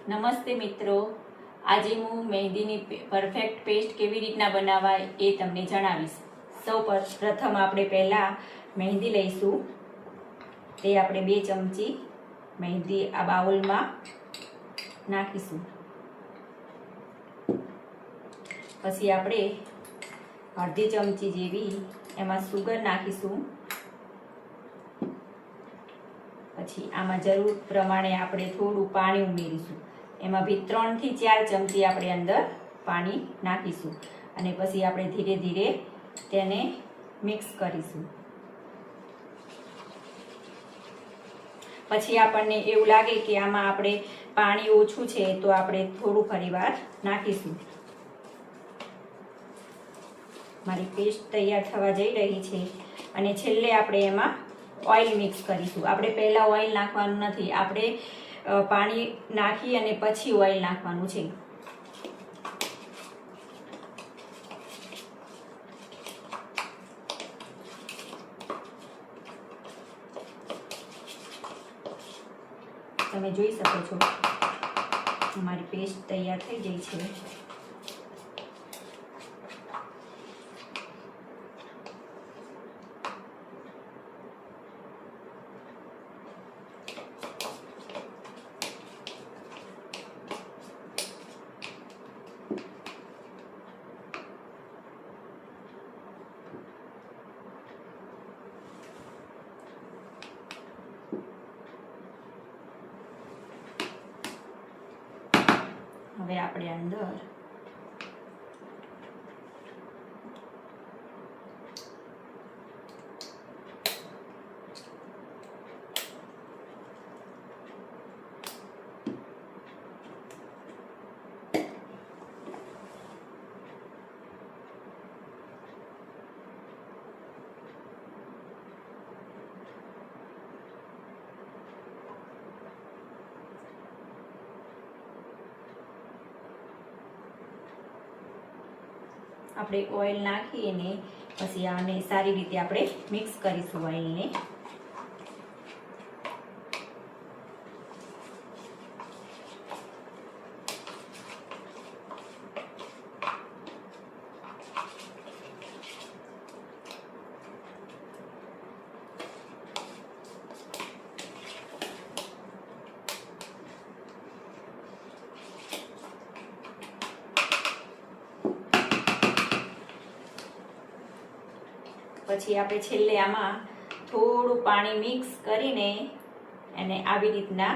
નમસ્તે મિત્રો, આજે હું મહેંદીની પરફેક્ટ પેસ્ટ કેવી રીતના બનાવાય એ તમને જણાવીશ। સૌ પ્રથમ આપણે પહેલા મહેંદી લઈશું। તે આપણે 2 ચમચી મહેંદી આ બાઉલમાં નાખીશું। પછી આપણે અડધી ચમચી જેવી એમાં સુગર નાખીશું। પછી આમાં જરૂર પ્રમાણે આપણે થોડું પાણી ઉમેરીશું। એમાં બી 3 થી 4 ચમચી આપણે અંદર પાણી નાખીશું અને પછી આપણે ધીરે ધીરે તેને મિક્સ કરીશું। પછી આપણને એવું લાગે કે આમાં આપણે પાણી ઓછું છે તો આપણે થોડું ફરીવાર નાખીશું। મારી પેસ્ટ તૈયાર થવા જઈ રહી છે અને છેલ્લે આપણે એમાં ઓઇલ મિક્સ કરીશું। આપણે પહેલા ઓઇલ નાખવાનું નથી, આપણે પાણી નાખી અને પછી ઓઇલ નાખવાનું છે। તમે જોઈ શકો છો મારી પેસ્ટ તૈયાર થઈ ગઈ છે। હવે આપણે અંદર ઓઇલ નાખીને પછી આને સારી રીતે આપણે મિક્સ કરીશું ઓઇલને। પછી આપણે છેલ્લે આમાં થોડું પાણી મિક્સ કરીને એને આવી રીતના